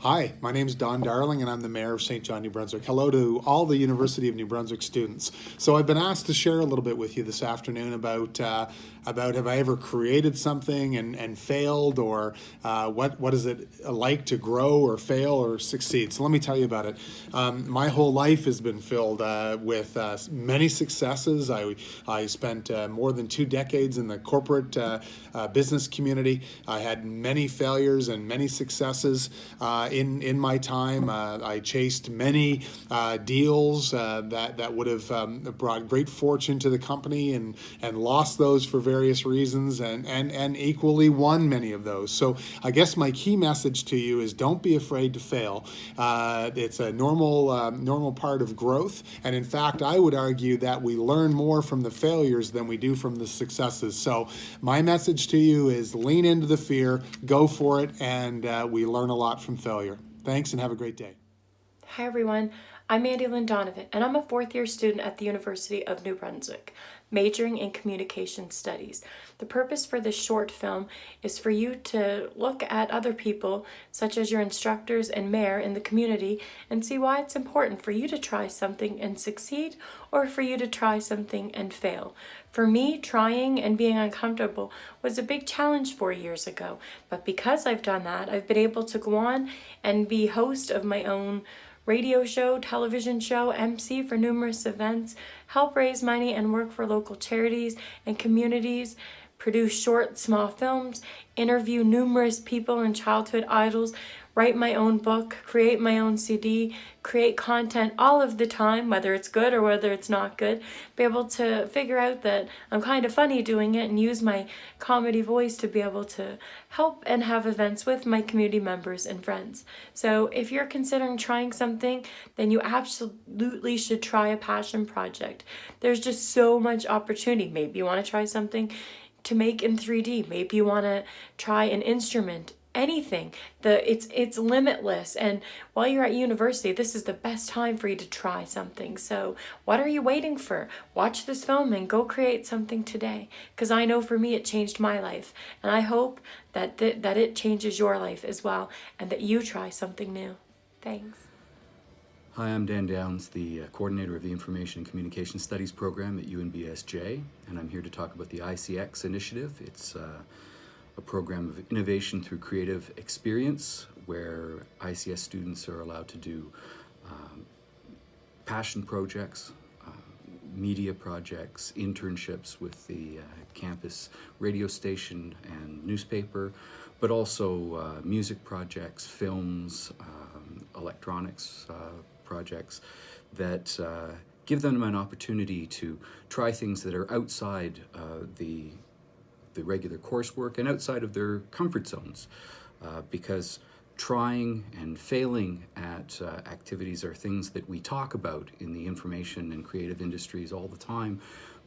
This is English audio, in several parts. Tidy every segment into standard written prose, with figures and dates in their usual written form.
Hi, my name is Don Darling, and I'm the Mayor of St. John, New Brunswick. Hello to all the University of New Brunswick students. So I've been asked to share a little bit with you this afternoon about have I ever created something and failed, or what is it like to grow or fail or succeed. So let me tell you about it. My whole life has been filled with many successes. I spent more than 2 decades in the corporate business community. I had many failures and many successes in my time. I chased many deals that would have brought great fortune to the company, and lost those for various reasons, and equally won many of those. So I guess my key message to you is don't be afraid to fail. It's a normal part of growth, and in fact I would argue that we learn more from the failures than we do from the successes. So my message to you is lean into the fear, go for it, and we learn a lot from failure. Thanks, and have a great day. Hi everyone, I'm Mandy-Lynn Donovan, and I'm a 4th-year student at the University of New Brunswick, majoring in Communication Studies. The purpose for this short film is for you to look at other people, such as your instructors and mayor in the community, and see why it's important for you to try something and succeed, or for you to try something and fail. For me, trying and being uncomfortable was a big challenge 4 years ago, but because I've done that, I've been able to go on and be host of my own radio show, television show, MC for numerous events, help raise money and work for local charities and communities, produce short, small films, interview numerous people and childhood idols, write my own book, create my own CD, create content all of the time, whether it's good or whether it's not good, be able to figure out that I'm kind of funny doing it and use my comedy voice to be able to help and have events with my community members and friends. So if you're considering trying something, then you absolutely should try a passion project. There's just so much opportunity. Maybe you want to try something to make in 3D. Maybe you want to try an instrument. Anything. It's limitless, and while you're at university, this is the best time for you to try something. So what are you waiting for? Watch this film and go create something today, because I know for me it changed my life, and I hope that it changes your life as well, and that you try something new. Thanks. Hi, I'm Dan Downes, the coordinator of the Information and Communication Studies program at UNBSJ, and I'm here to talk about the ICX initiative. It's a program of innovation through creative experience, where ICS students are allowed to do passion projects, media projects, internships with the campus radio station and newspaper, but also music projects, films, electronics projects that give them an opportunity to try things that are outside the regular coursework and outside of their comfort zones, because trying and failing at activities are things that we talk about in the information and creative industries all the time,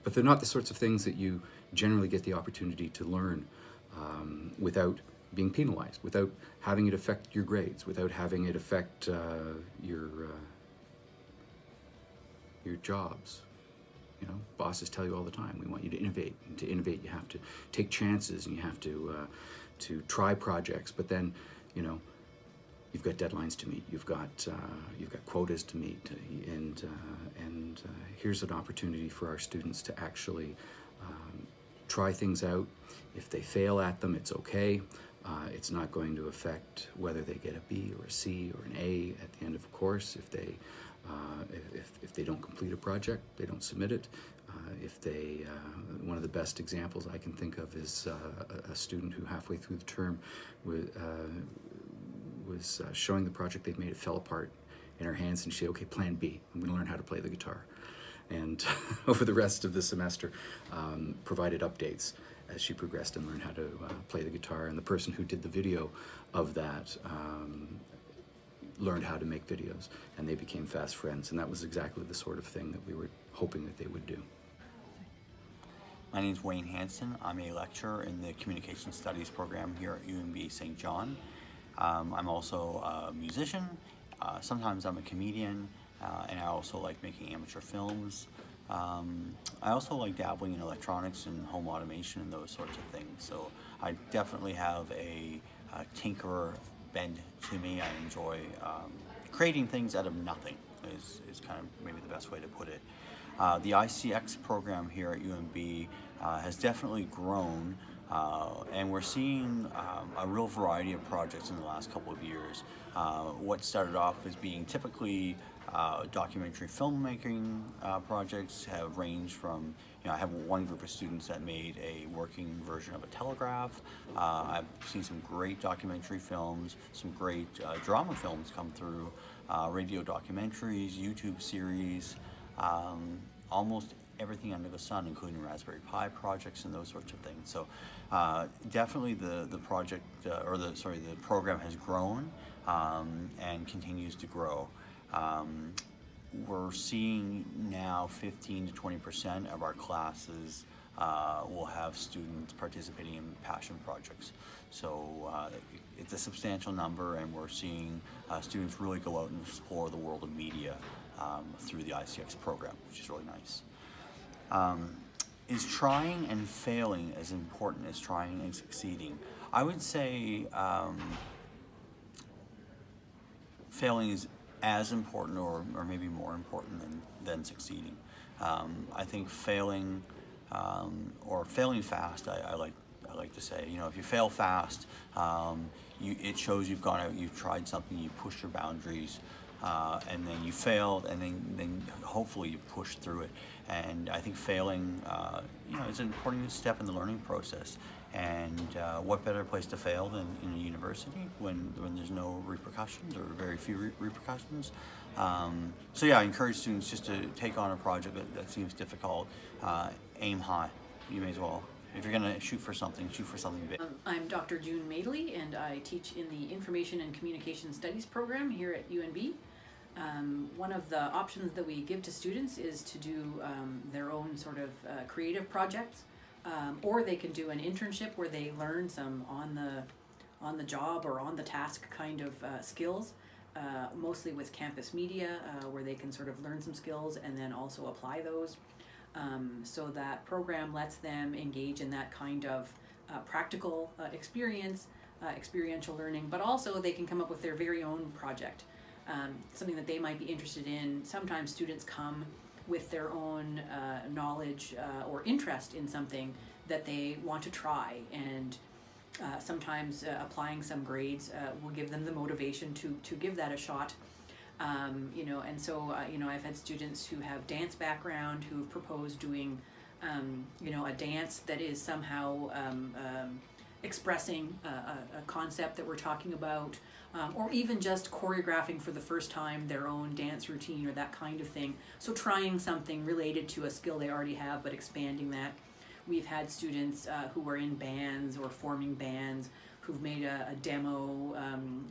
but they're not the sorts of things that you generally get the opportunity to learn without being penalized, without having it affect your grades, without having it affect your jobs. You know, bosses tell you all the time, we want you to innovate. And to innovate, you have to take chances, and you have to try projects. But then, you know, you've got deadlines to meet. You've got quotas to meet, and here's an opportunity for our students to actually try things out. If they fail at them, it's okay. It's not going to affect whether they get a B or a C or an A at the end of a course. If they don't complete a project, they don't submit it. One of the best examples I can think of is a student who halfway through the term was showing the project they'd made. It fell apart in her hands, and she said, okay, plan B, I'm going to learn how to play the guitar. And over the rest of the semester, provided updates as she progressed and learned how to play the guitar. And the person who did the video of that learned how to make videos, and they became fast friends, and that was exactly the sort of thing that we were hoping that they would do. My name is Wayne Hansen. I'm a lecturer in the Communication Studies program here at UNB St. John. I'm also a musician. Sometimes I'm a comedian, and I also like making amateur films. I also like dabbling in electronics and home automation and those sorts of things. So I definitely have a tinkerer bend to me. I enjoy creating things out of nothing is kind of maybe the best way to put it. The ICX program here at UNB has definitely grown, and we're seeing a real variety of projects in the last couple of years. What started off as being typically documentary filmmaking projects have ranged from, I have one group of students that made a working version of a telegraph. I've seen some great documentary films, some great drama films come through, radio documentaries, YouTube series, almost everything under the sun, including Raspberry Pi projects and those sorts of things. So definitely the project, the program has grown and continues to grow. We're seeing now 15 to 20% of our classes will have students participating in passion projects. So it's a substantial number, and we're seeing students really go out and explore the world of media through the ICX program, which is really nice. Is trying and failing as important as trying and succeeding? I would say failing is as important or maybe more important than succeeding. I think failing or failing fast, I like to say, if you fail fast, it shows you've gone out, you've tried something, you've pushed your boundaries, and then you failed, and then hopefully you pushed through it. And I think failing, is an important step in the learning process. And what better place to fail than in a university when there's no repercussions or very few repercussions. So yeah, I encourage students just to take on a project that seems difficult. Aim high. You may as well. If you're going to shoot for something big. I'm Dr.June Madeley, and I teach in the Information and Communication Studies program here at UNB. One of the options that we give to students is to do their own sort of creative projects, or they can do an internship where they learn some on the job or on the task kind of skills, mostly with campus media, where they can sort of learn some skills and then also apply those. So that program lets them engage in that kind of practical experience, experiential learning, but also they can come up with their very own project, something that they might be interested in. Sometimes students come with their own knowledge or interest in something that they want to try, and sometimes applying some grades will give them the motivation to give that a shot. And so I've had students who have dance background who have proposed doing a dance that is somehow expressing a concept that we're talking about, or even just choreographing for the first time their own dance routine or that kind of thing. So trying something related to a skill they already have, but expanding that. We've had students who are in bands or forming bands who've made a demo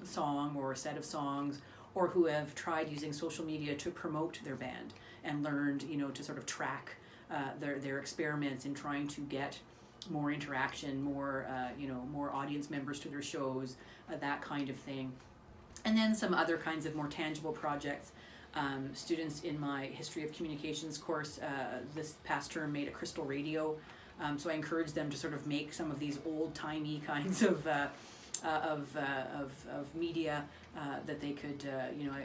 song or a set of songs, or who have tried using social media to promote their band and learned, to sort of track their experiments in trying to get more interaction, more audience members to their shows, that kind of thing. And then some other kinds of more tangible projects. Students in my History of Communications course this past term made a crystal radio. So I encouraged them to sort of make some of these old-timey kinds of media that they could,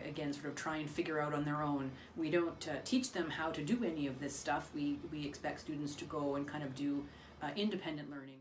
again, sort of try and figure out on their own. We don't teach them how to do any of this stuff. We expect students to go and kind of do independent learning.